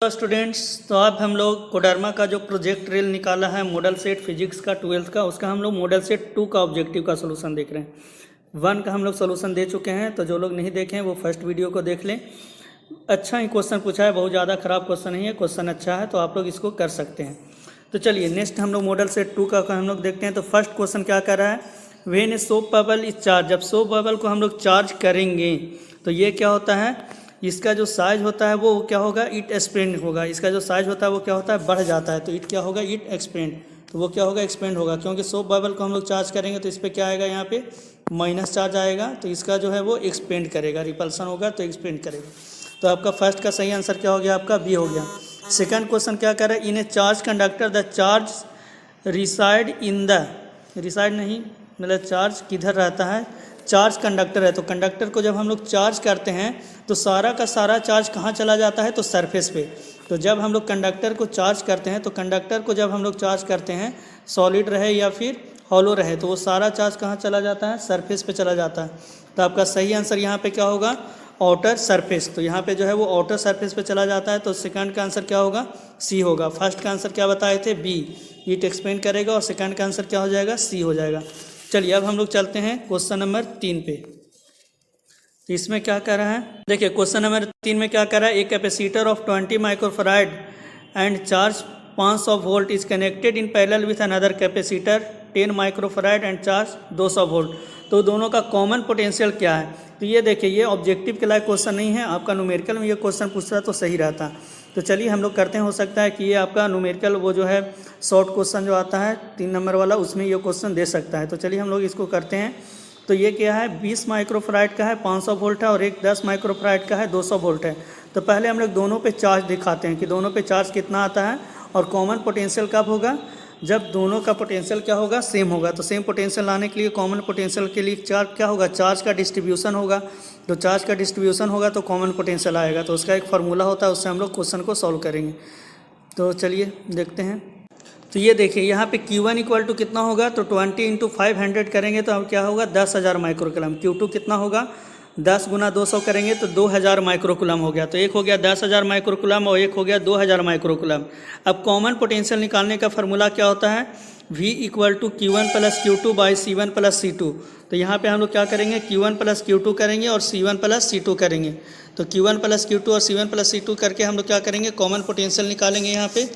Students, तो अब हम लोग कोडरमा का जो प्रोजेक्ट रेल निकाला है मॉडल सेट फिजिक्स का 12th का, उसका हम लोग मॉडल सेट 2 का ऑब्जेक्टिव का सोल्यूशन देख रहे हैं। 1 का हम लोग सोल्यूशन दे चुके हैं, तो जो लोग नहीं देखे हैं वो फर्स्ट वीडियो को देख लें। अच्छा ही क्वेश्चन पूछा है, बहुत ज़्यादा ख़राब क्वेश्चन नहीं है, क्वेश्चन अच्छा है, तो आप लोग इसको कर सकते हैं। तो चलिए नेक्स्ट हम लोग मॉडल सेट 2 का हम लोग देखते हैं। तो फर्स्ट क्वेश्चन क्या कर रहा है, when a soap bubble is charge, जब सोप बबल को हम लोग चार्ज करेंगे तो ये क्या होता है, इसका जो साइज होता है वो क्या होगा, इट एक्सपेंड होगा। इसका जो साइज होता है वो क्या होता है, बढ़ जाता है, तो इट क्या होगा, इट एक्सपेंड। तो वो क्या होगा, एक्सपेंड होगा, क्योंकि सोप बबल को हम लोग चार्ज करेंगे तो इस पर क्या आएगा, यहाँ पे माइनस चार्ज आएगा, तो इसका जो है वो एक्सपेंड करेगा, रिपल्सन होगा तो एक्सपेंड करेगा। तो आपका फर्स्ट का सही आंसर क्या हो गया, आपका बी हो गया। सेकंड क्वेश्चन क्या कर रहा है, in a charge conductor the charge reside in the, reside नहीं मतलब चार्ज किधर रहता है, चार्ज कंडक्टर है, तो कंडक्टर को जब हम लोग चार्ज करते हैं तो सारा का सारा चार्ज कहाँ चला जाता है, तो सरफेस पे। तो जब हम लोग कंडक्टर को चार्ज करते हैं, तो कंडक्टर को जब हम लोग चार्ज करते हैं, सॉलिड रहे या फिर हॉलो रहे, तो वो सारा चार्ज कहाँ चला जाता है, सरफेस पे चला जाता है। तो आपका सही आंसर यहाँ पे क्या होगा, आउटर सरफेस। तो यहाँ पे जो है वो आउटर सरफेस पे चला जाता है, तो सेकंड का आंसर क्या होगा, सी होगा। फर्स्ट का आंसर क्या बताए थे, बी, ईट एक्सपेंड करेगा, और सेकंड का आंसर क्या हो जाएगा, सी हो जाएगा। चलिए अब हम लोग चलते हैं क्वेश्चन नंबर 3 पे। तो इसमें क्या कर रहा है, देखिए क्वेश्चन नंबर 3 में क्या कर रहा है, एक capacitor of 20 microfarad and charge 500 volt is connected in parallel with another capacitor 10 microfarad and charge 200 volt. तो दोनों का कॉमन पोटेंशियल क्या है। तो ये देखिए, ये ऑब्जेक्टिव के लायक क्वेश्चन नहीं है, आपका न्यूमेरिकल में ये क्वेश्चन पूछता तो सही रहता। तो चलिए हम लोग करते हैं, हो सकता है कि ये आपका न्यूमेरिकल वो जो है शॉर्ट क्वेश्चन जो आता है 3 नंबर वाला, उसमें ये क्वेश्चन दे सकता है। तो चलिए हम लोग इसको करते हैं। तो ये क्या है, 20 माइक्रोफराड का है 500 वोल्ट है, और एक 10 माइक्रोफराड का है 200 वोल्ट है। तो पहले हम लोग दोनों पे चार्ज दिखाते हैं कि दोनों पे चार्ज कितना आता है, और कॉमन पोटेंशियल कब होगा, जब दोनों का पोटेंशियल क्या होगा, सेम होगा। तो सेम पोटेंशियल लाने के लिए कॉमन पोटेंशियल के लिए चार्ज क्या होगा, चार्ज का डिस्ट्रीब्यूशन होगा। तो चार्ज का डिस्ट्रीब्यूशन होगा तो कॉमन पोटेंशियल आएगा, तो उसका एक फार्मूला होता है, उससे हम लोग क्वेश्चन को सॉल्व करेंगे। तो चलिए देखते हैं। तो ये देखिए यहाँ पे Q1 इक्वल टू कितना होगा, तो 20 इंटू 500 करेंगे तो अब क्या होगा, 10,000 माइक्रोकुलम। Q2 कितना होगा, 10 गुना 200 करेंगे तो 2000 माइक्रोकुलम हो गया। तो एक हो गया 10,000 माइक्रोकुलम और एक हो गया 2000 माइक्रोकुलम। अब कॉमन पोटेंशियल निकालने का फार्मूला क्या होता है, V equal to Q1 plus Q2 by C1 plus C2। तो यहाँ पे हम लोग क्या करेंगे, Q1 प्लस Q2 करेंगे और C1 प्लस C2 करेंगे। तो Q1 प्लस Q2 और C1 प्लस C2 करके हम लोग क्या करेंगे, कॉमन पोटेंशियल निकालेंगे यहाँ पे।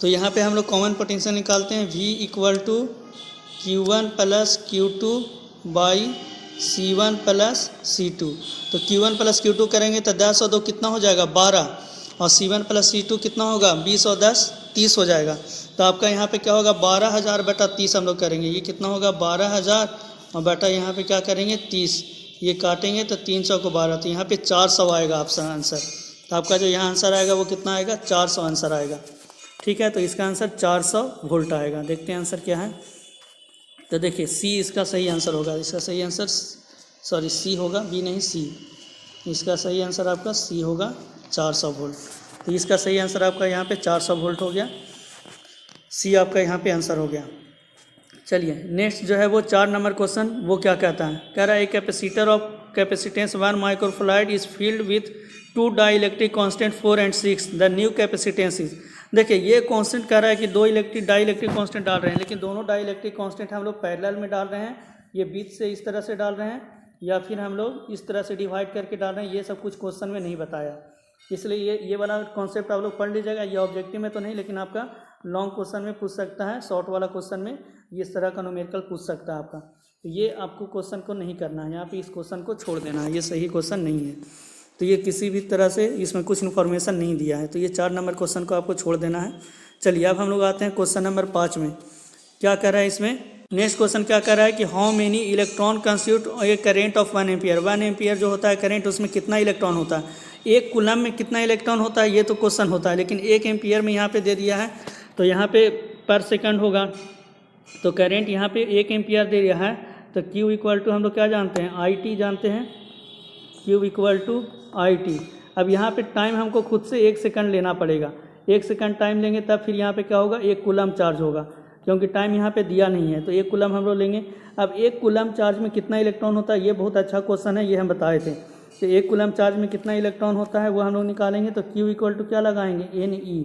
तो यहाँ पे हम लोग कॉमन पोटेंशियल निकालते हैं, V equal to Q1 plus Q2 by C1 plus C2। तो Q1 प्लस Q2 करेंगे तो 10 और 2 कितना हो जाएगा, 12, और C1 प्लस C2 कितना होगा, 20 और 10 30 हो जाएगा। तो आपका यहाँ पे क्या होगा, 12,000 बटा 30 हम लोग करेंगे, ये कितना होगा 12,000, और बटा यहाँ पे क्या करेंगे 30, ये काटेंगे तो 300 को 12, तो यहाँ पे 400 आएगा ऑप्शन आंसर। तो आपका जो यहाँ आंसर आएगा वो कितना आएगा, 400 आंसर आएगा। ठीक है, तो इसका आंसर 400 वोल्ट आएगा। देखते हैं आंसर क्या है। तो देखिए सी इसका सही आंसर होगा, इसका सही आंसर सॉरी सी होगा, बी नहीं सी। इसका सही आंसर आपका सी होगा, 400 वोल्ट। तो इसका सही आंसर आपका यहाँ पे 400 वोल्ट हो गया, सी आपका यहाँ पे आंसर हो गया। चलिए नेक्स्ट जो है वो 4 नंबर क्वेश्चन, वो क्या कहता है, कह रहा है capacitor of capacitance 1 microfarad is field with 2 dielectric constant 4 and 6, the new capacitance is. देखिए ये कांस्टेंट कह रहा है कि 2 डाइलेक्ट्रिक कांस्टेंट डाल रहे हैं, लेकिन दोनों डाइलेक्ट्रिक कांस्टेंट हम लोग पैरेलल में डाल रहे हैं, ये बीच से इस तरह से डाल रहे हैं या फिर हम लोग इस तरह से डिवाइड करके डाल रहे हैं, ये सब कुछ क्वेश्चन में नहीं बताया। इसलिए ये वाला कॉन्सेप्ट आप लोग पढ़ लीजिएगा, ये ऑब्जेक्टिव में तो नहीं, लेकिन आपका लॉन्ग क्वेश्चन में पूछ सकता है, शॉर्ट वाला क्वेश्चन में इस तरह का न्यूमेरिकल पूछ सकता है आपका। तो ये आपको क्वेश्चन को नहीं करना है, यहाँ पे इस क्वेश्चन को छोड़ देना है, ये सही क्वेश्चन नहीं है। तो ये किसी भी तरह से इसमें कुछ इन्फॉर्मेशन नहीं दिया है, तो ये 4 नंबर क्वेश्चन को आपको छोड़ देना है। चलिए अब हम लोग आते हैं क्वेश्चन नंबर 5 में। क्या कर रहा है इसमें, नेक्स्ट क्वेश्चन क्या कर रहा है कि how many electron constitute A current of 1 ampere. 1 ampere जो होता है करेंट, उसमें कितना इलेक्ट्रॉन होता है, एक कूलम में कितना इलेक्ट्रॉन होता है, ये तो क्वेश्चन होता है, लेकिन 1 एम्पियर में यहाँ पे दे दिया है, तो यहाँ पे पर सेकंड होगा। तो करेंट यहाँ पे 1 एम्पियर दे दिया है, तो Q इक्वल टू हम लोग क्या जानते हैं, IT जानते हैं, Q इक्वल टू IT। अब यहाँ पे टाइम हमको खुद से 1 सेकंड लेना पड़ेगा, 1 सेकंड टाइम लेंगे तब फिर यहाँ पे क्या होगा, 1 कूलम चार्ज होगा, क्योंकि टाइम यहाँ पे दिया नहीं है, तो 1 कूलम हम लोग लेंगे। अब 1 कूलम चार्ज में कितना इलेक्ट्रॉन होता है, ये बहुत अच्छा क्वेश्चन है, ये हम बताए थे। तो 1 कूलम चार्ज में कितना इलेक्ट्रॉन होता है वो हम लोग निकालेंगे। तो Q इक्वल टू क्या लगाएंगे, NE।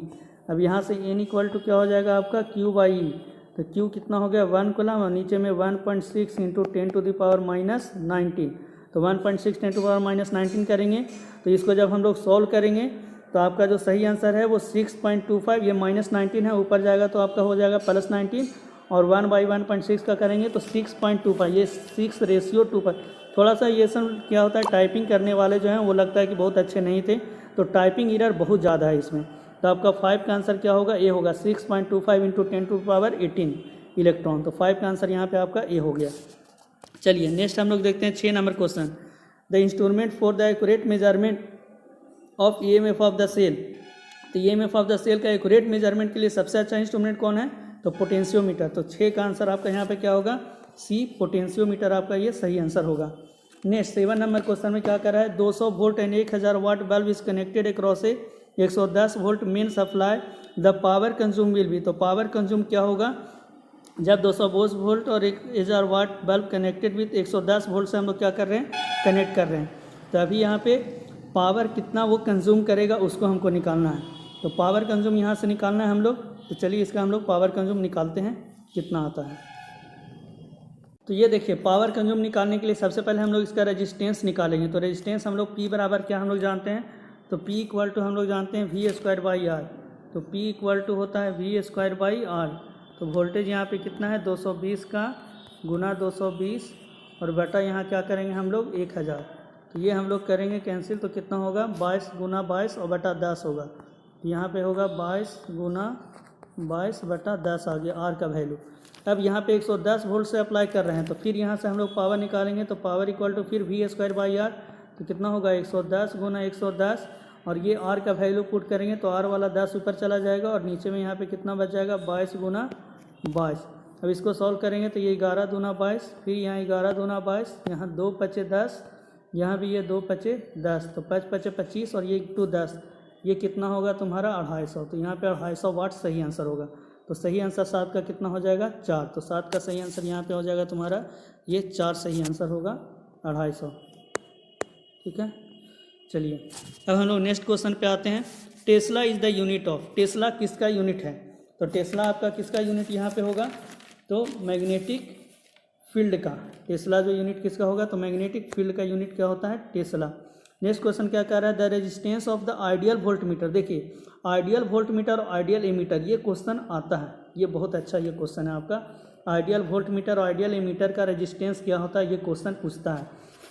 अब यहाँ से N इक्वल टू क्या हो जाएगा आपका Q/E। तो Q कितना हो गया 1 कूलम, और नीचे में 1.6 इंटू 10⁻⁻19। तो 1.6 10⁻⁻19 करेंगे। तो इसको जब हम लोग सॉल्व करेंगे तो आपका जो सही आंसर है वो 6.25, ये -19 है, ऊपर जाएगा तो आपका हो जाएगा +19, और 1/1.6 का करेंगे तो 6.25, ये 6:2। थोड़ा सा ये सब क्या होता है, टाइपिंग करने वाले जो हैं वो लगता है कि बहुत अच्छे नहीं थे, तो टाइपिंग एरर बहुत ज़्यादा है इसमें। तो आपका 5 का आंसर क्या होगा, ए होगा। 6.25 इंटू 10⁻18 इलेक्ट्रॉन। तो 5 का आंसर यहाँ पे आपका ए हो गया। चलिए नेक्स्ट हम लोग देखते हैं 6 number question. The instrument for the accurate measurement of EMF of the cell. तो EMF ऑफ द सेल का एक्यूरेट मेजरमेंट के लिए सबसे अच्छा इंस्ट्रूमेंट कौन है, तो पोटेंशियोमीटर। तो 6 का आंसर आपका यहाँ पे क्या होगा, सी, पोटेंशियोमीटर आपका ये सही आंसर होगा। नेक्स्ट 7 नंबर क्वेश्चन में क्या कर रहा है, 200 volt and 1000 watt bulb is connected across a 110 volt main supply, the power consume will be. तो पावर कंज्यूम क्या होगा, जब 200 वोल्ट और 1000 watt bulb connected with 110 volt से हम लोग क्या कर रहे हैं, कनेक्ट कर रहे हैं। तो अभी यहाँ पे पावर कितना वो कंज्यूम करेगा उसको हमको निकालना है। तो पावर कंज्यूम यहाँ से निकालना है हम लोग। तो चलिए इसका हम लोग पावर कंज्यूम निकालते हैं कितना आता है। तो ये देखिए पावर कंज्यूम निकालने के लिए सबसे पहले हम लोग इसका रेजिस्टेंस निकालेंगे। तो रेजिस्टेंस हम लोग P बराबर क्या हम लोग जानते हैं, तो P इक्वल टू हम लोग जानते हैं V²/R। तो P इक्वल टू होता है V²/R। तो वोल्टेज यहाँ पे कितना है 220 का गुना 220 और बटा यहाँ क्या करेंगे हम लोग 1000। तो ये हम लोग करेंगे कैंसिल, तो कितना होगा 22 गुना 22 और बटा 10 होगा। तो यहाँ पे होगा 22 गुना 22 बटा 10 आ गया आर का वैल्यू। अब यहाँ पे 110 वोल्ट से अप्लाई कर रहे हैं, तो फिर यहाँ से हम लोग पावर निकालेंगे। तो पावर इक्वल टू फिर V²/R। तो कितना होगा 110 गुना 110 और ये आर का वैल्यू पुट करेंगे तो आर वाला 10 ऊपर चला जाएगा और नीचे में यहाँ पे कितना बच जाएगा 22 गुना 22। अब इसको सॉल्व करेंगे तो ये 11 दूना 22, फिर यहाँ 11 दूना 22, यहाँ 2 पचे 10, यहाँ भी ये 2 पचे 10, तो 5 पचे 25 और ये 2 10, ये कितना होगा तुम्हारा 250। तो यहाँ पे 250 वाट सही आंसर होगा। तो सही आंसर 7 का कितना हो जाएगा 4। तो 7 का सही आंसर यहाँ पे हो जाएगा तुम्हारा ये 4 सही आंसर होगा 250। ठीक है, चलिए अब हम लोग नेक्स्ट क्वेश्चन पे आते हैं। Tesla is the unit of. Tesla किसका यूनिट है, तो टेस्ला आपका किसका यूनिट यहाँ पे होगा, तो मैग्नेटिक फील्ड का। टेस्ला जो यूनिट किसका होगा, तो मैग्नेटिक फील्ड का यूनिट क्या होता है टेस्ला। नेक्स्ट क्वेश्चन क्या कह रहा है, the resistance of the ideal volt meter. देखिए आइडियल वोल्ट मीटर और आइडियल एमीटर ये क्वेश्चन आता है, ये बहुत अच्छा ये क्वेश्चन है आपका। आइडियल वोल्ट मीटर और आइडियल एमीटर का रेजिस्टेंस क्या होता है ये क्वेश्चन पूछता है।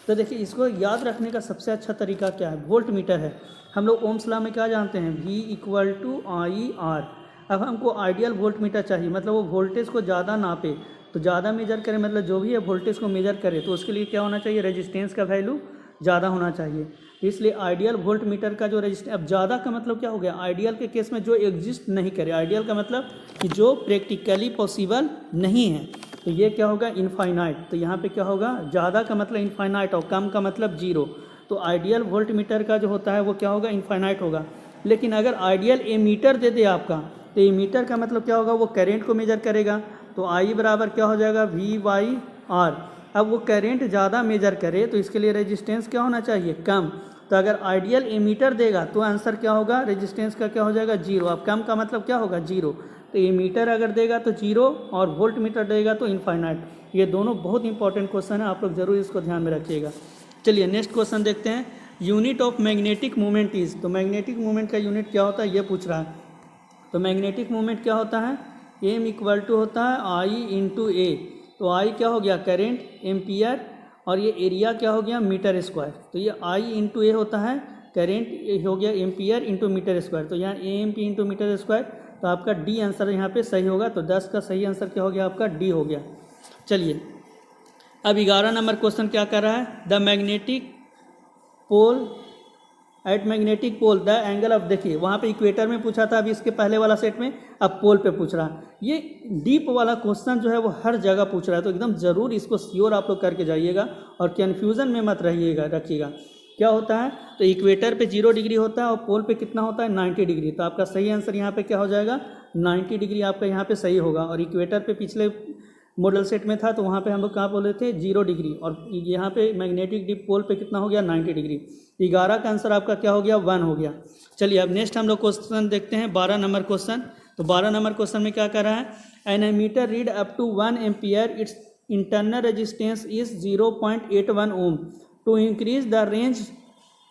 तो देखिए इसको याद रखने का सबसे अच्छा तरीका क्या है, वोल्ट मीटर है, हम लोग ओम्स लॉ में क्या जानते हैं V=IR। अब हमको आइडियल वोल्ट मीटर चाहिए, मतलब वो वोल्टेज को ज़्यादा नापे, तो ज़्यादा मेजर करे, मतलब जो भी है वोल्टेज को मेजर करे, तो उसके लिए क्या होना चाहिए, रेजिस्टेंस का वैल्यू ज़्यादा होना चाहिए। इसलिए आइडियल वोल्ट मीटर का जो रेजिस्टेंस, अब ज़्यादा का मतलब क्या हो गया, आइडियल के केस में जो एग्जिस्ट नहीं करे, आइडियल का मतलब कि जो प्रैक्टिकली पॉसिबल नहीं है, तो ये क्या होगा इनफाइनाइट। तो यहाँ पे क्या होगा, ज़्यादा का मतलब इनफाइनाइट और कम का मतलब जीरो। तो आइडियल वोल्ट मीटर का जो होता है वो क्या होगा, इनफाइनाइट होगा। लेकिन अगर आइडियल एमीटर दे दे आपका, तो एमीटर का मतलब क्या होगा, वो करेंट को मेजर करेगा। तो I बराबर क्या हो जाएगा V/R। अब वो करेंट ज़्यादा मेजर करे तो इसके लिए रेजिस्टेंस क्या होना चाहिए, कम। तो अगर आइडियल एमीटर देगा तो आंसर क्या होगा, रेजिस्टेंस का क्या हो जाएगा, जीरो। अब कम का मतलब क्या होगा, जीरो। तो एमीटर अगर देगा तो जीरो और वोल्ट मीटर देगा तो इनफाइनाइट। ये दोनों बहुत इंपॉर्टेंट क्वेश्चन है, आप लोग जरूर इसको ध्यान में रखिएगा। चलिए नेक्स्ट क्वेश्चन देखते हैं। Unit of magnetic movement is. तो मैग्नेटिक मूवमेंट का यूनिट क्या होता है ये पूछ रहा है। तो मैग्नेटिक मूवमेंट क्या होता है, M इक्वल टू होता है I/A। तो I क्या हो गया, करेंट, एम्पियर, और ये एरिया क्या हो गया, मीटर स्क्वायर। तो ये I/A होता है, करेंट हो गया एम्पियर इंटू मीटर स्क्वायर। तो यहाँ AMP इंटू मीटर स्क्वायर। तो आपका D आंसर यहाँ पे सही होगा। तो 10 का सही आंसर क्या हो गया आपका, D हो गया। चलिए अब 11 नंबर क्वेश्चन क्या कर रहा है, the magnetic pole at magnetic pole the angle of. देखिए वहाँ पे इक्वेटर में पूछा था, अभी इसके पहले वाला सेट में अब पोल पे पूछ रहा है। ये डीप वाला क्वेश्चन जो है वो हर जगह पूछ रहा है, तो एकदम ज़रूर इसको श्योर आप लोग करके जाइएगा और कन्फ्यूज़न में मत रखिएगा। क्या होता है, तो इक्वेटर पे 0 डिग्री होता है और पोल पे कितना होता है 90 डिग्री। तो आपका सही आंसर यहाँ पे क्या हो जाएगा, 90 डिग्री आपका यहाँ पे सही होगा। और इक्वेटर पे पिछले मॉडल सेट में था तो वहाँ पे हम लोग कहाँ बोले थे 0 डिग्री, और यहाँ पे मैग्नेटिक डिपोल पे कितना हो गया 90 डिग्री। 11 का आंसर आपका क्या हो गया 1 हो गया। चलिए अब नेक्स्ट हम लोग क्वेश्चन देखते हैं 12 नंबर क्वेश्चन। तो 12 नंबर क्वेश्चन में क्या कर रहा है, an ammeter read up to 1 ampere, its internal resistance is 0.81 ohm, to increase the range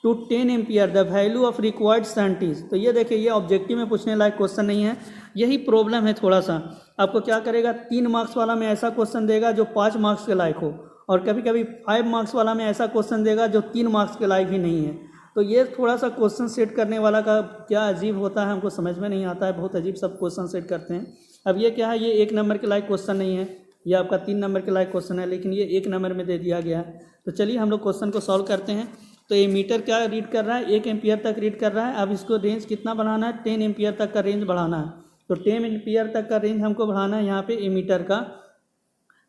to 10 ampere the value of required shunt is. तो ये देखिए ये ऑब्जेक्टिव में पूछने लायक क्वेश्चन नहीं है, यही प्रॉब्लम है थोड़ा सा। आपको क्या करेगा 3 मार्क्स वाला में ऐसा क्वेश्चन देगा जो 5 मार्क्स के लायक हो, और कभी कभी 5 मार्क्स वाला में ऐसा क्वेश्चन देगा जो 3 मार्क्स के लायक ही नहीं है। तो ये थोड़ा सा क्वेश्चन सेट करने वाला का क्या अजीब होता है, हमको समझ में नहीं आता है, बहुत अजीब सब क्वेश्चन सेट करते हैं। अब ये क्या है, ये 1 नंबर के लायक क्वेश्चन नहीं है, ये आपका 3 नंबर के लायक क्वेश्चन है, लेकिन ये 1 नंबर में दे दिया गया है। तो चलिए हम लोग क्वेश्चन को सॉल्व करते हैं। तो ये मीटर क्या रीड कर रहा है 1 एम्पियर तक रीड कर रहा है। अब इसको रेंज कितना बढ़ाना है 10 एम्पियर तक का रेंज बढ़ाना है। तो 10 एम्पियर तक का रेंज हमको बढ़ाना है यहाँ पे एमीटर का।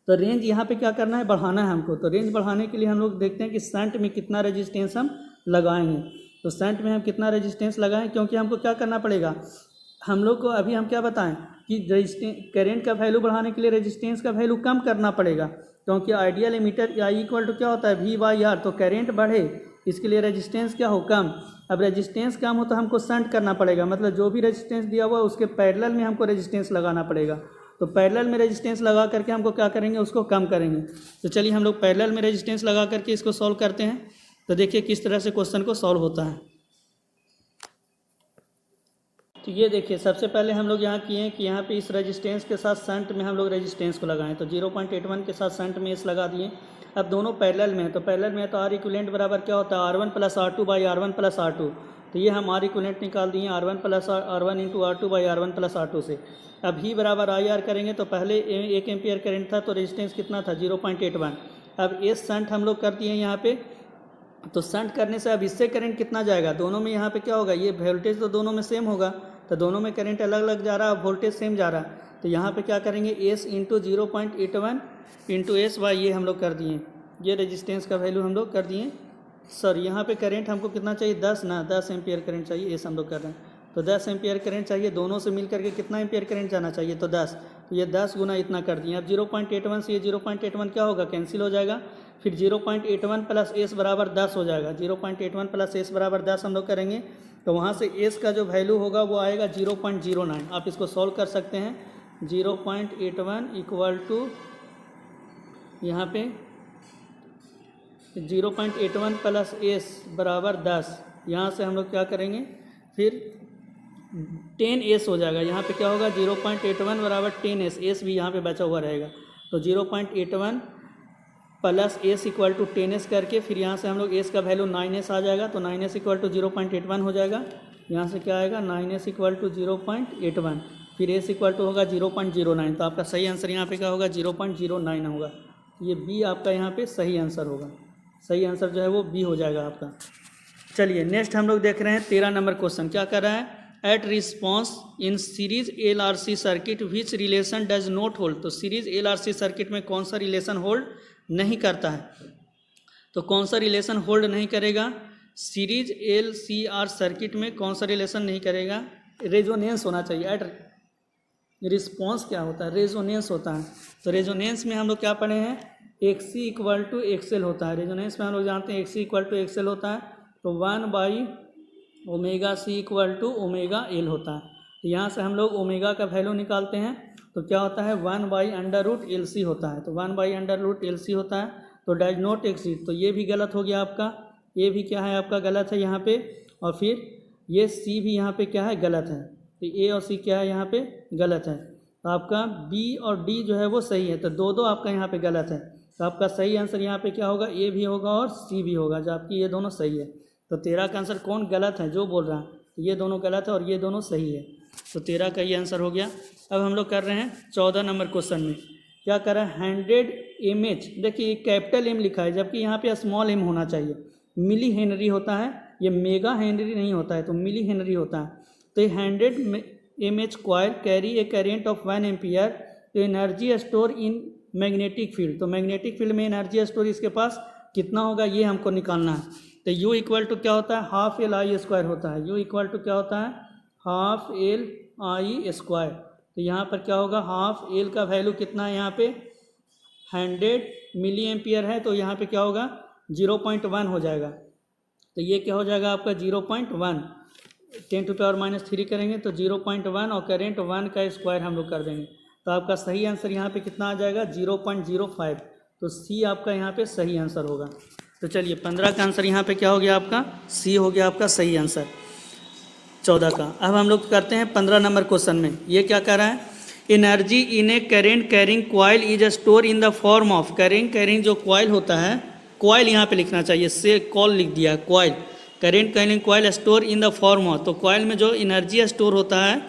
तो रेंज यहाँ पे क्या करना है बढ़ाना है हमको। तो रेंज बढ़ाने के लिए हम लोग देखते हैं कि शंट में कितना रेजिस्टेंस हम लगाएंगे। तो शंट में हम कितना रेजिस्टेंस लगाएं, क्योंकि हमको क्या करना पड़ेगा, हम लोग को अभी हम क्या बताएं कि करेंट का वैल्यू बढ़ाने के लिए रेजिस्टेंस का वैल्यू कम करना पड़ेगा, क्योंकि ideal ammeter I equal to क्या होता है V/R। तो करेंट बढ़े इसके लिए रेजिस्टेंस क्या हो कम। अब रेजिस्टेंस कम हो तो हमको शंट करना पड़ेगा, मतलब जो भी रेजिस्टेंस दिया हुआ है उसके पैरेलल में हमको रेजिस्टेंस लगाना पड़ेगा। तो पैरेलल में रेजिस्टेंस लगा करके हमको क्या करेंगे उसको कम करेंगे। तो चलिए हम लोग पैरेलल में रेजिस्टेंस लगा करके इसको सॉल्व करते हैं। तो देखिए किस तरह से क्वेश्चन को सॉल्व होता है। तो ये देखिए सबसे पहले हम लोग यहाँ किए कि यहाँ पे इस रेजिस्टेंस के साथ शंट में हम लोग रेजिस्टेंस को लगाएं। तो 0.81 के साथ शंट में इस लगा दिए। अब दोनों पैरेलल में है, तो पैरेलल में है तो आर इक्विवेलेंट बराबर क्या होता है R1 + R2 / R1 + R2। तो ये हम आर इक्विवेलेंट निकाल दिए R1 + R1 × R2 / R1 + R2 से। अब ही बराबर IR करेंगे तो पहले 1 एम्पियर करंट था तो रेजिस्टेंस कितना था 0.81। अब इस शंट हम लोग कर दिए यहाँ पे। तो शंट करने से अब इससे करंट कितना जाएगा, दोनों में यहाँ पे क्या होगा, ये वोल्टेज तो दोनों में सेम होगा, तो दोनों में करंट अलग अलग जा रहा है, वोल्टेज सेम जा रहा है। तो यहाँ पे क्या करेंगे S × 0.81 × S बाई ये हम लोग कर दिए, ये रेजिस्टेंस का वैल्यू हम लोग कर दिए। सर यहाँ पे करंट हमको कितना चाहिए 10 एम्पियर करंट चाहिए, एस हम लोग कर रहे हैं। तो 10 एम्पियर करंट चाहिए, दोनों से मिल करके कितना एम्पियर करंट जाना चाहिए तो 10। तो ये 10 गुना इतना कर दिए। अब 0.81 से ये 0.81 क्या होगा कैंसिल हो जाएगा, फिर 0.81 + S बराबर 10 हो जाएगा। 0.81 + S बराबर 10 हम लोग करेंगे तो वहाँ से S का जो वैल्यू होगा वो आएगा 0.09। आप इसको सॉल्व कर सकते हैं। 0.81 इक्वल टू यहाँ पे 0.81 + S बराबर 10। यहाँ से हम लोग क्या करेंगे फिर 10S हो जाएगा। यहाँ पे क्या होगा 0.81 बराबर 10S, S भी यहाँ पे बचा हुआ रहेगा। तो 0.81 + S इक्वल टू 10S करके फिर यहाँ से हम लोग S का वैल्यू 9S आ जाएगा। तो 9S इक्वल टू 0.81 हो जाएगा। यहाँ से क्या आएगा 9S इक्वल टू 0.81, फिर S इक्वल टू होगा 0.09। तो आपका सही आंसर यहाँ पे क्या होगा 0.09 होगा। ये B आपका यहाँ पे सही आंसर होगा। सही आंसर जो है वो B हो जाएगा आपका। चलिए नेक्स्ट हम लोग देख रहे हैं 13 नंबर क्वेश्चन। क्या कर रहा है, at response in series LRC circuit which relation does not hold. तो सीरीज LRC सर्किट में कौन सा रिलेशन होल्ड नहीं करता है, तो कौन सा रिलेशन होल्ड नहीं करेगा, सीरीज LCR सर्किट में कौन सा रिलेशन नहीं करेगा, रेजोनेंस होना चाहिए। एट रिस्पॉन्स क्या होता है, रेजोनेंस होता है। तो रेजोनेंस में हम लोग क्या पढ़े हैं, XC इक्वल टू XL होता है। रेजोनेंस में हम लोग जानते हैं XC इक्वल टू XL होता है। तो 1/ωc इक्वल टू ωL होता है। तो यहाँ से हम लोग ओमेगा का वैल्यू निकालते हैं तो क्या होता है 1/√LC होता है। तो 1/√LC होता है। तो डज नॉट एक्सीड, तो ये भी गलत हो गया आपका, ये भी क्या है आपका गलत है यहाँ पे। और फिर ये C भी यहाँ पे क्या है गलत है। तो A और C क्या है यहाँ पे गलत है। तो आपका B और D जो है वो सही है। तो दो आपका यहाँ पे गलत है। तो आपका सही आंसर यहाँ पे क्या होगा, A भी होगा और C भी होगा, जबकि ये दोनों सही है। तो 13 का आंसर कौन गलत है, जो बोल रहा है तो ये दोनों गलत है और ये दोनों सही है। तो 13 का ये आंसर हो गया। अब हम लोग कर रहे हैं 14 नंबर क्वेश्चन में। क्या कर रहा है 100 mH, देखिए कैपिटल M लिखा है जबकि यहाँ पे स्मॉल m होना चाहिए। मिली हेनरी होता है, ये मेगा हेनरी नहीं होता है, तो मिली हेनरी होता है। तो 100 mH coil carry a current of 1 ampere, तो energy store in magnetic field. तो मैग्नेटिक फील्ड में एनर्जी स्टोर इसके पास कितना होगा ये हमको निकालना है। तो U इक्वल टू क्या होता है ½ LI² होता है। U इक्वल टू क्या होता है ½ LI²। तो यहाँ पर क्या होगा ½ L का वैल्यू कितना है यहाँ पे 100 मिली एम्पियर है, तो यहाँ पे क्या होगा 0.1 हो जाएगा। तो ये क्या हो जाएगा आपका 0.1, 10⁻³ करेंगे तो 0.1 और करेंट 1 का स्क्वायर हम लोग कर देंगे। तो आपका सही आंसर यहाँ पे कितना आ जाएगा 0.05। तो सी आपका यहाँ पे सही आंसर होगा। तो चलिए 15 का आंसर यहाँ पे क्या हो गया आपका सी हो गया आपका सही आंसर 14 का। अब हम लोग करते हैं 15 नंबर क्वेश्चन में। ये क्या कह रहा है, energy in A current carrying coil is store in the form of, carrying जो कॉइल होता है, कॉइल यहाँ पे लिखना चाहिए, से कॉल लिख दिया है coil, current carrying coil store in the form of. तो कॉइल में जो एनर्जी स्टोर होता है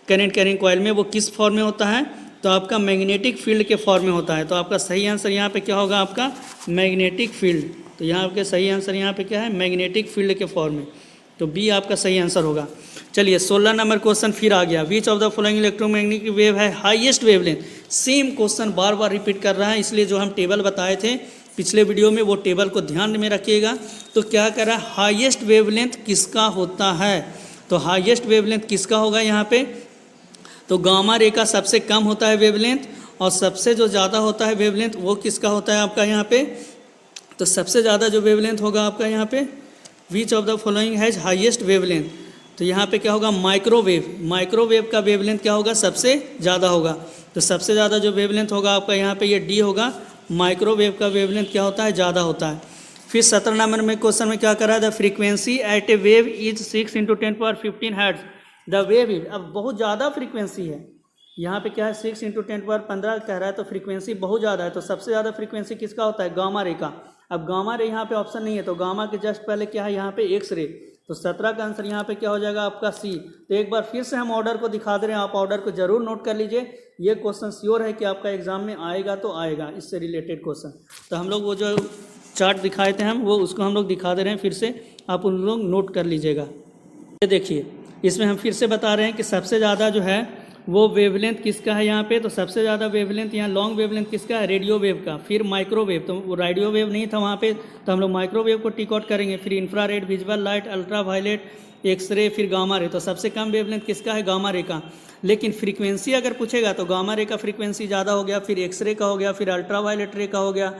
करेंट कैरिंग कॉइल में, वो किस फॉर्म में होता है, तो आपका मैग्नेटिक फील्ड के फॉर्म में होता है। तो आपका सही आंसर यहाँ पे क्या होगा आपका मैग्नेटिक फील्ड। तो यहाँ आपके सही आंसर यहाँ पे क्या है मैग्नेटिक फील्ड के फॉर्म में। तो बी आपका सही आंसर होगा। चलिए 16 नंबर क्वेश्चन फिर आ गया, which of the following electromagnetic wave है हाईएस्ट वेवलेंथ। सेम क्वेश्चन बार बार रिपीट कर रहा है, इसलिए जो हम टेबल बताए थे पिछले वीडियो में वो टेबल को ध्यान में रखिएगा। तो क्या कर रहा है हाईएस्ट वेवलेंथ किसका होता है, तो हाईएस्ट वेवलेंथ किसका होगा यहाँ पे, तो गामा रे का सबसे कम होता है वेवलेंथ, और सबसे जो ज़्यादा होता है वेवलेंथ वो किसका होता है आपका यहाँ पे, तो सबसे ज़्यादा जो वेवलेंथ होगा आपका यहाँ पे which of the following has highest wavelength. तो यहाँ पे क्या होगा माइक्रोवेव का वेवलेंथ क्या होगा सबसे ज़्यादा होगा। तो सबसे ज़्यादा जो वेवलेंथ होगा आपका यहाँ पे ये डी होगा, माइक्रोवेव का वेवलेंथ क्या होता है ज़्यादा होता है। फिर 17 नंबर में क्वेश्चन में क्या करा है, the frequency at a wave is 6 × 10⁻15 hertz. The wave is, अब बहुत ज़्यादा फ्रीक्वेंसी है, यहाँ पे क्या है 6 × 10⁻15 कह रहा है, तो फ्रीक्वेंसी बहुत ज़्यादा है। तो सबसे ज़्यादा फ्रीक्वेंसी किसका होता है गामा रे का। अब गामा रे यहाँ पे ऑप्शन नहीं है, तो गामा के जस्ट पहले क्या है यहाँ पे एक्स रे। तो 17 का आंसर यहाँ पे क्या हो जाएगा आपका सी। तो एक बार फिर से हम ऑर्डर को दिखा दे रहे हैं, आप ऑर्डर को जरूर नोट कर लीजिए। ये क्वेश्चन श्योर है कि आपका एग्जाम में आएगा तो आएगा, इससे रिलेटेड क्वेश्चन। तो हम लोग वो जो चार्ट दिखाए थे हम वो उसको हम लोग दिखा दे रहे हैं फिर से, आप उन लोग नोट कर लीजिएगा। ये देखिए इसमें हम फिर से बता रहे हैं कि सबसे ज़्यादा जो है वो वेवलेंथ किसका है यहाँ पे, तो सबसे ज़्यादा वेवलेंथ यहाँ लॉन्ग वेवलेंथ किसका है रेडियो वेव का। फिर माइक्रोवेव, तो वो रेडियो वेव नहीं था वहाँ पे, तो हम लोग माइक्रोवेव को टिक आउट करेंगे। फिर infrared, visual light, ultra violet, X ray, फिर गामा रे। तो सबसे कम वेवलेंथ किसका है गामा रे का। लेकिन फ्रीक्वेंसी अगर पूछेगा तो गामा रे का फ्रीक्वेंसी ज़्यादा हो गया, फिर एक्सरे का हो गया, फिर अल्ट्रा वायलेट रे का हो गया,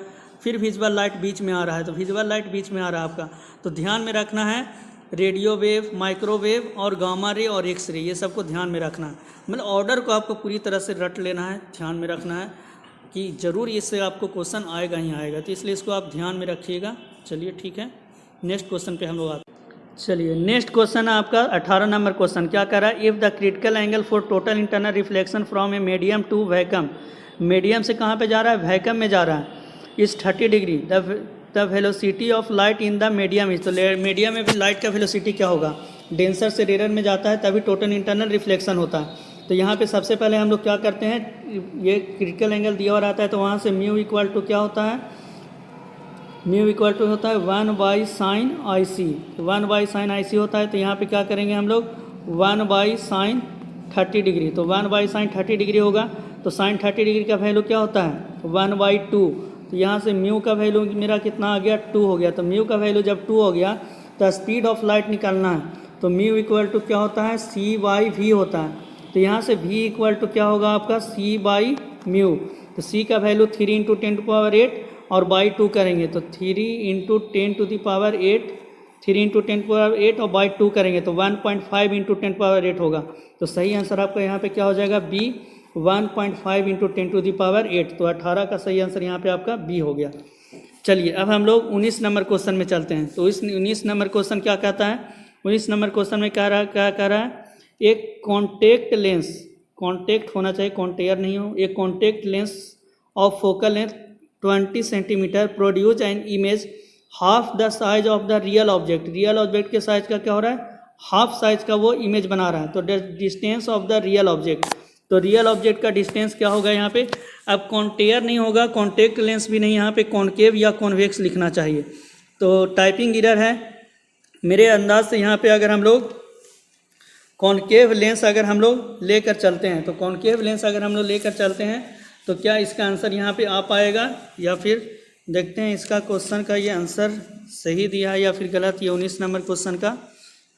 फिर विजुअल लाइट बीच में आ रहा है। तो विजुअल लाइट बीच में आ रहा है आपका। तो ध्यान में रखना है रेडियो वेव, माइक्रोवेव और गामा रे और एक्स रे, ये सबको ध्यान में रखना है। मतलब ऑर्डर को आपको पूरी तरह से रट लेना है, ध्यान में रखना है कि ज़रूर इससे आपको क्वेश्चन आएगा ही आएगा, तो इसलिए इसको आप ध्यान में रखिएगा। चलिए ठीक है, नेक्स्ट क्वेश्चन पे हम लोग आते हैं। चलिए नेक्स्ट क्वेश्चन है आपका 18 नंबर क्वेश्चन। क्या कर रहा है, if the critical angle for total internal reflection from a medium to vacuum, medium से कहाँ पे जा रहा है वैक्यूम में जा रहा है, इस 30 degree, the velocity of light in the medium is. तो मीडियम में भी लाइट का वेलोसिटी क्या होगा, डेंसर से रेयर में जाता है तभी टोटल इंटरनल रिफ्लेक्शन होता है। तो यहाँ पे सबसे पहले हम लोग क्या करते हैं, ये क्रिटिकल एंगल दिया हुआ रहता है, तो वहाँ से म्यू इक्वल टू क्या होता है, म्यू इक्वल टू होता है 1/sin IC, 1/sin IC होता है। तो यहाँ पे क्या करेंगे हम लोग 1/sin 30 डिग्री, तो 1/sin 30 डिग्री होगा। तो sin 30 डिग्री का वैल्यू क्या होता है 1/2। तो यहाँ से म्यू का वैल्यू मेरा कितना आ गया 2 हो गया। तो म्यू का वैल्यू जब 2 हो गया तो स्पीड ऑफ लाइट निकालना है, तो म्यू इक्वल टू क्या होता है c/v होता है। तो यहाँ से v इक्वल टू क्या होगा आपका c/म्यू। तो c का वैल्यू 3 × 10⁸ और बाई 2 करेंगे तो 3 × 10⁸, 3 × 10⁸ और बाई 2 करेंगे तो 1.5 × 10⁸ होगा। तो सही आंसर आपका यहाँ पे क्या हो जाएगा बी, 1.5 × 10⁸। तो 18 का सही आंसर यहाँ पे आपका बी हो गया। चलिए अब हम लोग 19 नंबर क्वेश्चन में चलते हैं। तो इस 19 नंबर क्वेश्चन क्या कहता है, 19 नंबर क्वेश्चन में क्या कह रहा है, एक कॉन्टेक्ट लेंस, कॉन्टेक्ट होना चाहिए कॉन्टेयर नहीं हो, एक contact lens of focal length 20 centimetre produce an image half the size of the real object. Real object के साइज का क्या हो रहा है, हाफ साइज का वो इमेज बना रहा है। तो distance of the real object, तो रियल ऑब्जेक्ट का डिस्टेंस क्या होगा यहाँ पे। अब कॉन्टेयर नहीं होगा, कॉन्टेक्ट लेंस भी नहीं, यहाँ पे कॉन्केव या कॉन्वेक्स लिखना चाहिए। तो टाइपिंग एरर है मेरे अंदाज से। यहाँ पे अगर हम लोग कॉन्केव लेंस अगर हम लोग लेकर चलते हैं, तो कॉन्केव लेंस अगर हम लोग लेकर चलते हैं तो क्या इसका आंसर यहाँ पे आ पाएगा, या फिर देखते हैं इसका क्वेश्चन का ये आंसर सही दिया है या फिर गलत। ये 19 नंबर क्वेश्चन का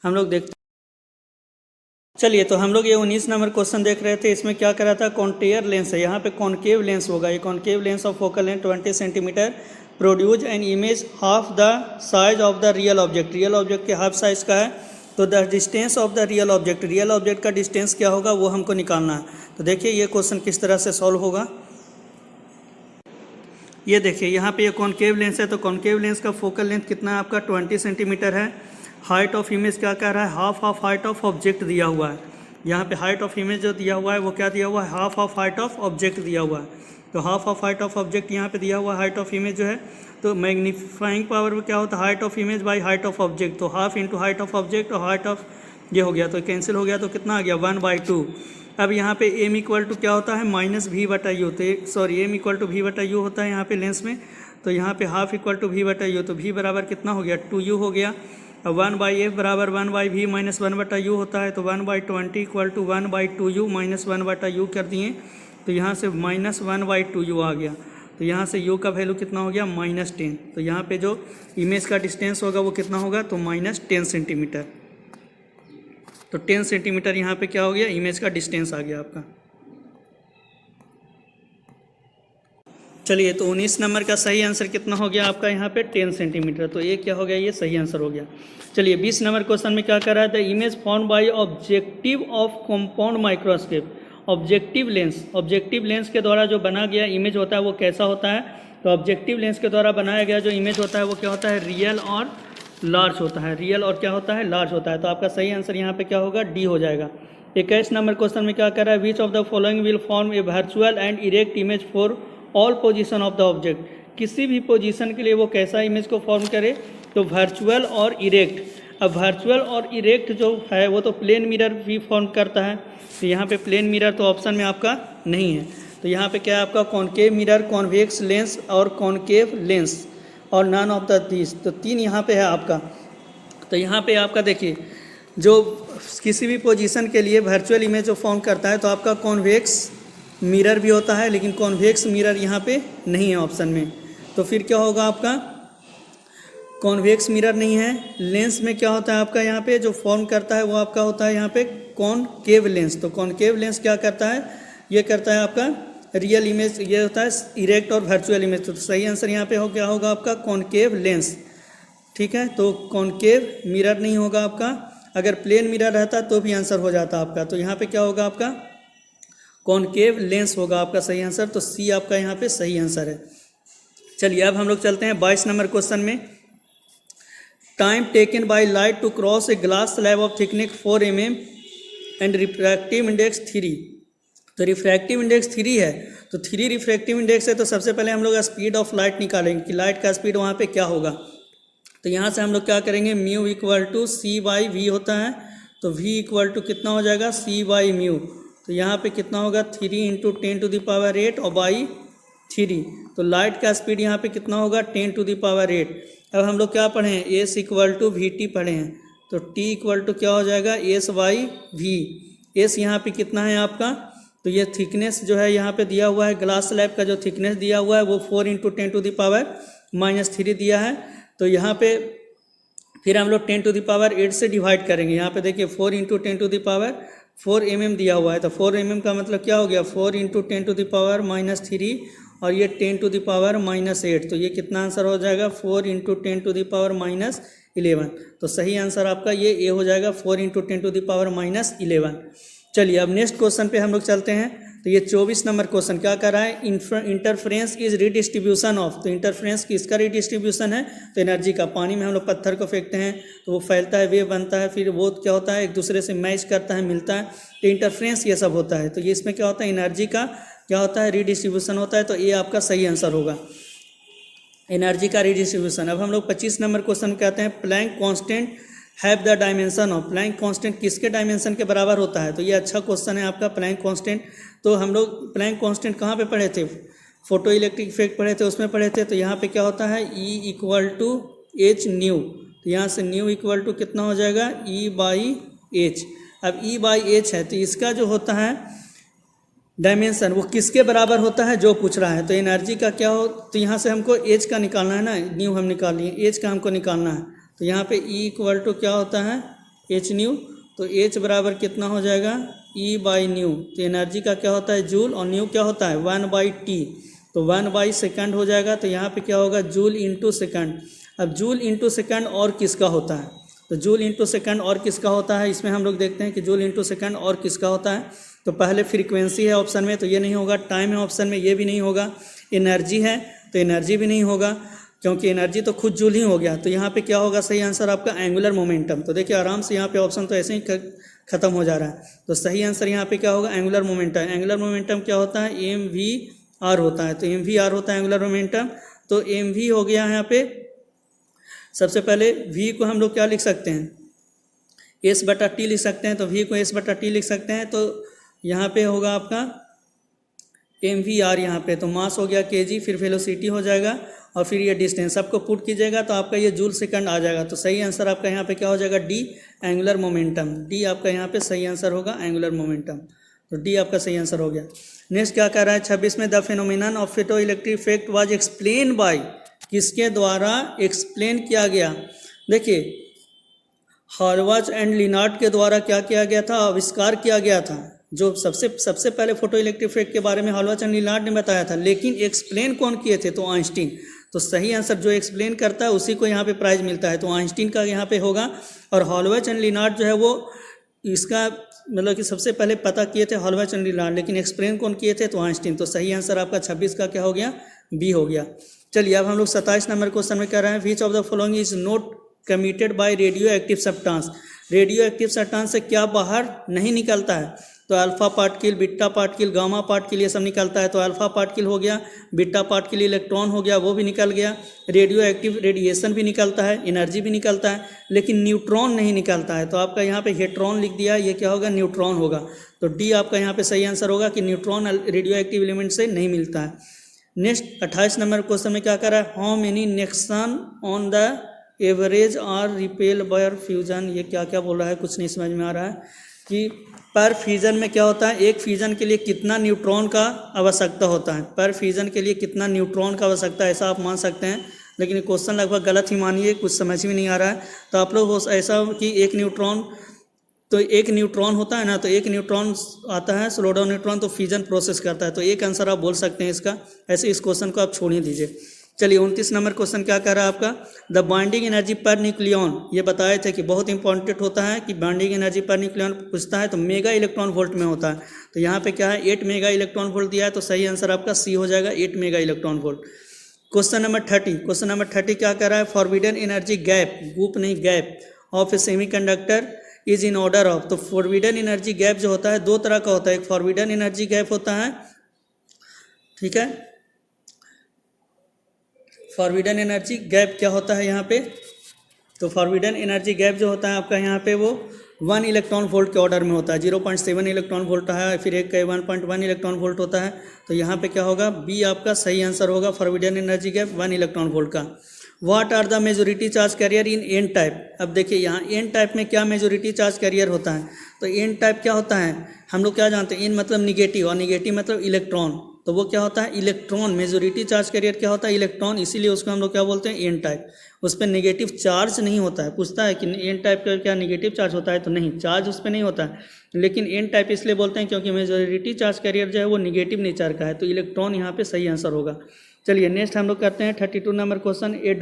हम लोग देखते हैं। चलिए, तो हम लोग ये 19 नंबर क्वेश्चन देख रहे थे। इसमें क्या करा था, कॉन्टेयर लेंस है, यहाँ पे कॉन्केव लेंस होगा। ये concave lens of focal length 20 centimetre produce an image half the size of the real object. Real object के हाफ साइज का है, तो the distance of the real object का डिस्टेंस क्या होगा वो हमको निकालना है। तो देखिए ये क्वेश्चन किस तरह से सॉल्व होगा। ये देखिए यहाँ पे ये कॉन्केव लेंस है, तो कॉन्केव लेंस का फोकल लेंथ कितना है आपका 20 सेंटीमीटर है। हाइट ऑफ इमेज क्या कह रहा है, half of height of object दिया हुआ है। यहाँ पे हाइट ऑफ इमेज जो दिया हुआ है वो क्या दिया हुआ है, half of height of object दिया हुआ है। तो half of height of object यहाँ पे दिया हुआ है, हाइट ऑफ इमेज जो है। तो मैग्नीफाइंग पावर में क्या होता है, height of image by height of object. तो half into height of object और हाइट ऑफ ये हो गया, तो कैंसिल हो गया, तो कितना आ गया 1/2। अब यहाँ पे एम इक्वल टू क्या होता है, -v/u। तो sorry M equal to v/u होता है यहाँ पे लेंस में। तो यहाँ पे हाफ इक्वल टू v/u, तो v बराबर कितना हो गया 2u हो गया। अब 1/f बराबर 1/v माइनस 1/u होता है। तो 1/20 equal to 1/2u minus 1/u कर दिए, तो यहाँ से -1/2u आ गया। तो यहाँ से u का वैल्यू कितना हो गया -10। तो यहाँ पे जो इमेज का डिस्टेंस होगा वो कितना होगा, तो -10 सेंटीमीटर। तो 10 सेंटीमीटर यहाँ पे क्या हो गया, इमेज का डिस्टेंस आ गया आपका। चलिए, तो 19 नंबर का सही आंसर कितना हो गया आपका यहाँ पे 10 सेंटीमीटर। तो ये क्या हो गया, ये सही आंसर हो गया। चलिए 20 नंबर क्वेश्चन में क्या कर रहा है, the image found by objective of compound microscope. Objective lens के द्वारा जो बना गया इमेज होता है वो कैसा होता है। तो ऑब्जेक्टिव लेंस के द्वारा बनाया गया जो इमेज होता है वो क्या होता है, रियल और लार्ज होता है। रियल और क्या होता है, लार्ज होता है। तो आपका सही आंसर यहाँ पे क्या होगा, डी हो जाएगा। 21 नंबर क्वेश्चन में क्या कर रहा है, which of the following will form A virtual and erect image for all position of the object. किसी भी पोजीशन के लिए वो कैसा इमेज को फॉर्म करे, तो वर्चुअल और इरेक्ट। अब वर्चुअल और इरेक्ट जो है वो तो प्लेन मिरर भी फॉर्म करता है। तो यहाँ पे प्लेन मिरर तो ऑप्शन में आपका नहीं है। तो यहाँ पे क्या है आपका, कॉनकेव मिरर, कॉन्वेक्स लेंस और कॉनकेव लेंस और नन ऑफ द दीस। तो 3 यहाँ पे है आपका। तो यहाँ पे आपका देखिए, जो किसी भी पोजीशन के लिए वर्चुअल इमेज जो फॉर्म करता है तो आपका कॉन्वेक्स मिरर भी होता है, लेकिन कॉन्वेक्स मिरर यहाँ पे नहीं है ऑप्शन में। तो फिर क्या होगा आपका, कॉन्वेक्स मिरर नहीं है। लेंस में क्या होता है आपका, यहाँ पे जो फॉर्म करता है वो आपका होता है यहाँ पे कॉनकेव लेंस। तो कॉनकेव लेंस क्या करता है, ये करता है आपका रियल इमेज, ये होता है इरेक्ट और वर्चुअल इमेज। तो सही आंसर यहाँ पे हो क्या होगा आपका, कॉनकेव लेंस। ठीक है, तो कॉनकेव मिरर नहीं होगा आपका। अगर प्लेन मिरर रहता तो भी आंसर हो जाता आपका। तो यहाँ पे क्या होगा आपका, कॉनकेव लेंस होगा आपका सही आंसर। तो सी आपका यहाँ पे सही आंसर है। चलिए अब हम लोग चलते हैं 22 नंबर क्वेश्चन में। Time taken by light to cross a glass slab of thickness 4 mm and refractive index 3। तो रिफ्रैक्टिव इंडेक्स 3 है, तो 3 रिफ्रैक्टिव इंडेक्स है। तो सबसे पहले हम लोग स्पीड ऑफ लाइट निकालेंगे कि लाइट का स्पीड वहाँ पे क्या होगा। तो यहाँ से हम लोग क्या करेंगे, म्यू इक्वल टू c/v होता है। तो v इक्वल टू कितना हो जाएगा, c/μ। तो यहाँ पे कितना होगा 3 × 10⁸ और बाई 3। तो लाइट का स्पीड यहाँ पे कितना होगा 10⁸। अब हम लोग क्या पढ़े हैं, s इक्वल टू vt पढ़े हैं। तो t इक्वल टू क्या हो जाएगा s/v। s यहाँ पे कितना है आपका, तो ये थिकनेस जो है यहाँ पे दिया हुआ है, ग्लास स्लैब का जो थिकनेस दिया हुआ है वो 4 × 10⁻³ दिया है। तो यहाँ पे फिर हम लोग 10⁸ से डिवाइड करेंगे। यहाँ पे देखिए 4 × 10⁴ mm दिया हुआ है। तो 4 mm का मतलब क्या हो गया, 4 × 10⁻³ और ये 10⁻⁻8। तो ये कितना आंसर हो जाएगा, 4 × 10⁻11। तो सही आंसर आपका ये ए हो जाएगा, 4 × 10⁻11। चलिए अब नेक्स्ट क्वेश्चन पे हम लोग चलते हैं। तो ये 24 नंबर क्वेश्चन क्या कर रहा है, इंटरफ्रेंस इज रिडिस्ट्रीब्यूशन ऑफ। तो इंटरफ्रेंस किसका रिडिस्ट्रीब्यूशन है, तो एनर्जी का। पानी में हम लोग पत्थर को फेंकते हैं तो वो फैलता है, वेव बनता है, फिर वो क्या होता है एक दूसरे से मैच करता है, मिलता है। तो इंटरफ्रेंस ये सब होता है। तो ये इसमें क्या होता है, एनर्जी का क्या होता है, रिडिस्ट्रीब्यूशन होता है। तो ये आपका सही आंसर होगा, एनर्जी का रिडिस्ट्रीब्यूशन। अब हम लोग 25 नंबर क्वेश्चन कहते हैं, Planck constant have the dimension of. Planck constant किसके डायमेंशन के बराबर होता है। तो ये अच्छा क्वेश्चन है आपका, प्लैंक कांस्टेंट। तो हम लोग प्लैंक कांस्टेंट कहाँ पे पढ़े थे, फोटो इलेक्ट्रिक इफेक्ट पढ़े थे, उसमें पढ़े थे। तो यहाँ पे क्या होता है, E equal to h nu. तो यहाँ से न्यू इक्वल टू कितना हो जाएगा, E/h। अब E/h है, तो इसका जो होता है डायमेंशन वो किसके बराबर होता है, जो पूछ रहा है। तो एनर्जी का क्या हो, तो यहाँ से हमको एच का निकालना है ना, न्यू हम निकाल लिए, एच का हमको निकालना है। तो यहाँ पे E इक्वल टू क्या होता है, एच न्यू। तो H बराबर कितना हो जाएगा E बाई न्यू। तो एनर्जी का क्या होता है जूल और न्यू क्या होता है 1/T, तो 1/सेकंड हो जाएगा। तो यहाँ पे क्या होगा जूल इंटू सेकंड। अब जूल इंटू सेकंड और किसका होता है, तो जूल इंटू सेकंड और किसका होता है, इसमें हम लोग देखते हैं कि जूल इंटू सेकंड और किसका होता है। तो पहले फ्रीक्वेंसी है ऑप्शन में, तो ये नहीं होगा। टाइम है ऑप्शन में, ये भी नहीं होगा। एनर्जी है तो एनर्जी भी नहीं होगा, क्योंकि एनर्जी तो खुद जूल ही हो गया। तो यहाँ पे क्या होगा सही आंसर आपका एंगुलर मोमेंटम। तो देखिए आराम से यहाँ पे ऑप्शन तो ऐसे ही खत्म हो जा रहा है। तो सही आंसर यहाँ पे क्या होगा एंगुलर मोमेंटम। एंगुलर मोमेंटम क्या होता है mv/r होता है। तो mv/r होता है एंगुलर मोमेंटम। तो mv हो गया यहाँ पे, सबसे पहले v को हम लोग क्या लिख सकते हैं s/t लिख सकते हैं। तो v को s/t लिख सकते हैं। तो यहाँ पे होगा आपका mv/r यहाँ पे, तो मास हो गया kg, फिर वेलोसिटी हो जाएगा और फिर ये डिस्टेंस सबको पुट कीजिएगा तो आपका ये जूल सेकंड आ जाएगा। तो सही आंसर आपका यहाँ पे क्या हो जाएगा डी एंगुलर मोमेंटम। डी आपका यहाँ पे सही आंसर होगा एंगुलर मोमेंटम। तो डी आपका सही आंसर हो गया। नेक्स्ट क्या कर रहा है 26 में, the phenomenon of photo electric effect was explain by, किसके द्वारा एक्सप्लेन किया गया। देखिए हॉलवाच एंड लिनार्ड के द्वारा क्या किया गया था, आविष्कार किया गया था। जो सबसे पहले फोटो इलेक्ट्रिक इफेक्ट के बारे में हॉलवाच एंड लिनार्ड ने बताया था, लेकिन एक्सप्लेन कौन किए थे, तो आइंस्टीन। तो सही आंसर जो एक्सप्लेन करता है उसी को यहाँ पे प्राइज मिलता है। तो आइंस्टीन का यहाँ पे होगा। और हॉलवाच एंड लिनार्ड जो है वो इसका मतलब कि सबसे पहले पता किए थे हॉलवाच एंड लिनार्ड, लेकिन एक्सप्लेन कौन किए थे, तो आइंस्टीन। तो सही आंसर आपका 26 का क्या हो गया बी हो गया। चलिए अब हम लोग 27 नंबर क्वेश्चन में कर रहे हैं, which of the following is not committed by radio active substance. Radio active substance से क्या बाहर नहीं निकलता है, तो alpha particle, beta particle, gamma particle, ये सब निकलता है। तो अल्फा पार्टिकल हो गया, बीटा पार्टिकल इलेक्ट्रॉन हो गया, वो भी निकल गया। रेडियो एक्टिव रेडिएशन भी निकलता है, एनर्जी भी निकलता है, लेकिन न्यूट्रॉन नहीं निकलता है। तो आपका यहाँ पे हेट्रॉन लिख दिया, ये क्या होगा न्यूट्रॉन होगा। तो डी आपका यहाँ पे सही आंसर होगा कि न्यूट्रॉन रेडियो एक्टिव एलिमेंट से नहीं मिलता है। नेक्स्ट 28 नंबर क्वेश्चन में क्या कर रहा है, हाउ मेनी नेक्सन on the average are repel by fusion. ये क्या क्या बोल रहा है, कुछ नहीं समझ में आ रहा है कि पर फ्यूजन में क्या होता है, एक फ्यूजन के लिए कितना न्यूट्रॉन का आवश्यकता होता है। पर फ्यूजन के लिए कितना न्यूट्रॉन का आवश्यकता है, ऐसा आप मान सकते हैं, लेकिन क्वेश्चन लगभग गलत ही मानिए, कुछ समझ में नहीं आ रहा है। तो आप लोग ऐसा कि एक न्यूट्रॉन, तो एक न्यूट्रॉन होता है ना, तो एक न्यूट्रॉन आता है स्लो डाउन न्यूट्रॉन, तो फ्यूजन प्रोसेस करता है। तो एक आंसर आप बोल सकते हैं इसका, ऐसे इस क्वेश्चन को आप छोड़ ही दीजिए। चलिए 29 नंबर क्वेश्चन क्या कर रहा है आपका, the binding energy per nucleon. ये बताए थे कि बहुत इंपॉर्टेंट होता है कि बाइंडिंग एनर्जी पर न्यूक्लियन पूछता है तो मेगा इलेक्ट्रॉन वोल्ट में होता है। तो यहाँ पे क्या है 8 मेगा इलेक्ट्रॉन वोल्ट दिया है। तो सही आंसर आपका सी हो जाएगा 8 mega electron volt. Question number 30 क्या कर रहा है, फॉरबिडन एनर्जी गैप, गूप नहीं gap, of A semiconductor is in order of. तो फॉरबिडन एनर्जी गैप जो होता है दो तरह का होता है, एक फॉरबिडन एनर्जी गैप होता है, ठीक है। फॉरबिडन एनर्जी गैप क्या होता है यहाँ पे, तो फॉरबिडन एनर्जी गैप जो होता है आपका यहाँ पे वो 1 इलेक्ट्रॉन वोल्ट के ऑर्डर में होता है। 0.7 इलेक्ट्रॉन वोल्ट है, फिर एक का 1.1 इलेक्ट्रॉन वोल्ट होता है। तो यहाँ पे क्या होगा बी आपका सही आंसर होगा, forbidden energy gap 1 electron volt का। What are the majority charge carrier in N type. अब देखिए यहाँ एन टाइप में क्या मेजोरिटी चार्ज कैरियर होता है, तो एन टाइप क्या होता है, हम लोग क्या जानते हैं, एन मतलब निगेटिव और निगेटिव मतलब इलेक्ट्रॉन। तो वो क्या होता है इलेक्ट्रॉन, मेजोरिटी चार्ज कैरियर क्या होता है इलेक्ट्रॉन, इसीलिए उसको हम लोग क्या बोलते हैं एन टाइप। उस पर नेगेटिव चार्ज नहीं होता है। पूछता है कि एन टाइप का क्या नेगेटिव चार्ज होता है, तो नहीं, चार्ज उस पर नहीं होता है, लेकिन एन टाइप इसलिए बोलते हैं क्योंकि मेजोरिटी चार्ज कैरियर जो है वो निगेटिव नेचर का है। तो इलेक्ट्रॉन यहाँ पे सही आंसर होगा। चलिए नेक्स्ट हम लोग करते हैं 32 number question, a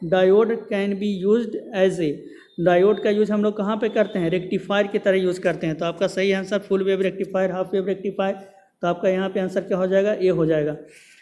diode can be used as a. Diode का यूज हम लोग कहाँ पे करते हैं, रेक्टिफायर की तरह यूज़ करते हैं। तो आपका सही answer full wave rectifier, half wave rectifier. तो आपका यहाँ पे आंसर क्या हो जाएगा, ए हो जाएगा।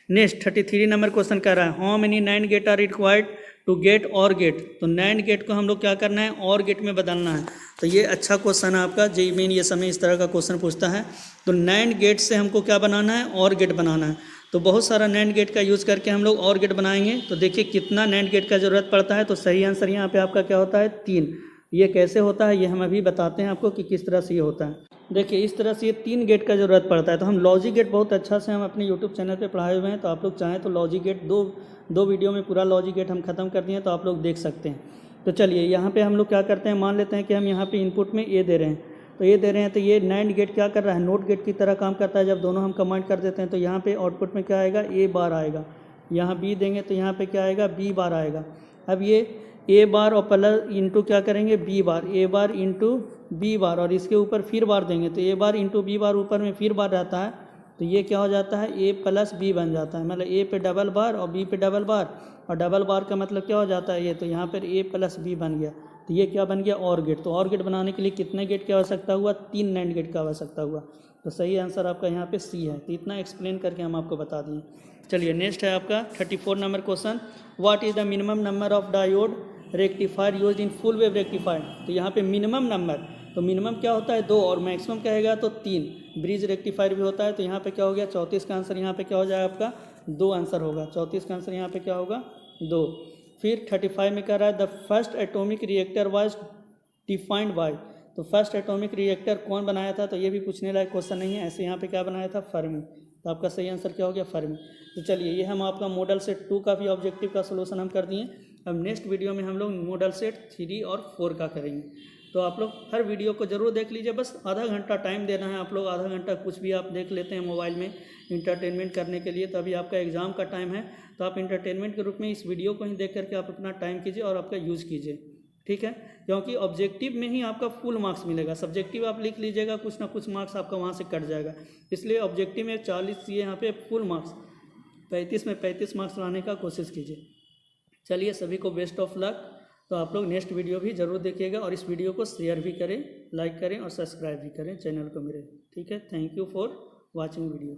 नेक्स्ट 33 नंबर क्वेश्चन कर रहा है, how many NAND gate are required to get OR gate. तो नैंड गेट को हम लोग क्या करना है, और गेट में बदलना है। तो ये अच्छा क्वेश्चन है आपका, जेईई मेन ये समय इस तरह का क्वेश्चन पूछता है। तो नैंड गेट से हमको क्या बनाना है, और गेट बनाना है। तो बहुत सारा नैंड गेट का यूज़ करके हम लोग और गेट बनाएंगे। तो देखिए कितना नैंड गेट का ज़रूरत पड़ता है। तो सही आंसर यहाँ पे आपका क्या होता है 3। ये कैसे होता है ये हम अभी बताते हैं आपको कि किस तरह से ये होता है। देखिए इस तरह से ये 3 गेट का ज़रूरत पड़ता है। तो हम लॉजिक गेट बहुत अच्छा से हम अपने यूट्यूब चैनल पे पढ़ाए हुए हैं। तो आप लोग चाहें तो लॉजिक गेट दो वीडियो में पूरा लॉजिक गेट हम ख़त्म कर दिए, तो आप लोग देख सकते हैं। तो चलिए यहाँ पे हम लोग क्या करते हैं, मान लेते हैं कि हम यहाँ पे इनपुट में ए दे रहे हैं। तो ये दे रहे हैं, तो ये नैंड गेट क्या कर रहा है, नोट गेट की तरह काम करता है। जब दोनों हम कंबाइन कर देते हैं तो यहाँ पे आउटपुट में क्या आएगा, ए बार आएगा। यहाँ बी देंगे तो यहाँ पे क्या आएगा, बी बार आएगा। अब ये ए बार और प्लस इंटू क्या करेंगे, बी बार, ए बार इंटू बी बार और इसके ऊपर फिर बार देंगे तो ए बार इंटू बी बार ऊपर में फिर बार रहता है तो ये क्या हो जाता है ए प्लस बी बन जाता है। मतलब ए पे डबल बार और बी पे डबल बार और डबल बार का मतलब क्या हो जाता है ये, तो यहाँ पर ए प्लस बी बन गया। तो ये क्या बन गया और गेट। तो और गेट बनाने के लिए कितने गेट की आवश्यकता हुआ, 3 नैंड गेट का आवश्यकता हुआ। तो सही आंसर आपका यहाँ पे सी है। तो इतना एक्सप्लेन करके हम आपको बता दिए। चलिए नेक्स्ट है आपका 34 number question, what is the minimum number of diode rectifier use in full wave rectifier. तो यहाँ पे मिनिमम नंबर, तो मिनिमम क्या होता है 2 और मैक्सिमम कहेगा तो 3। ब्रिज रेक्टिफायर भी होता है। तो यहाँ पे क्या हो गया 34 का आंसर यहाँ पे क्या हो जाएगा आपका 2 आंसर होगा। 34 का आंसर यहाँ पे क्या होगा 2। फिर 35 में कह रहा है the first atomic reactor was defined by. तो फर्स्ट एटॉमिक रिएक्टर कौन बनाया था, तो ये भी पूछने लायक क्वेश्चन नहीं है। ऐसे यहाँ पे क्या बनाया था फर्मी। तो आपका सही आंसर क्या हो गया फर्मी। तो चलिए ये हम आपका मॉडल सेट 2 का भी ऑब्जेक्टिव का सोल्यूशन हम कर दिए। अब नेक्स्ट वीडियो में हम लोग मॉडल सेट 3 और 4 का करेंगे। तो आप लोग हर वीडियो को ज़रूर देख लीजिए, बस आधा घंटा टाइम देना है आप लोग। आधा घंटा कुछ भी आप देख लेते हैं मोबाइल में इंटरटेनमेंट करने के लिए, तो अभी आपका एग्ज़ाम का टाइम है तो आप इंटरटेनमेंट के रूप में इस वीडियो को ही देख करके आप अपना टाइम कीजिए और आपका यूज़ कीजिए, ठीक है। क्योंकि ऑब्जेक्टिव में ही आपका फुल मार्क्स मिलेगा। सब्जेक्टिव आप लिख लीजिएगा कुछ ना कुछ मार्क्स आपका वहाँ से कट जाएगा। इसलिए ऑब्जेक्टिव में 40 ये यहाँ पे फुल मार्क्स 35 में 35 मार्क्स लाने का कोशिश कीजिए। चलिए सभी को बेस्ट ऑफ लक। तो आप लोग नेक्स्ट वीडियो भी ज़रूर देखिएगा और इस वीडियो को शेयर भी करें, लाइक करें और सब्सक्राइब भी करें चैनल को मेरे, ठीक है। Thank you for watching video.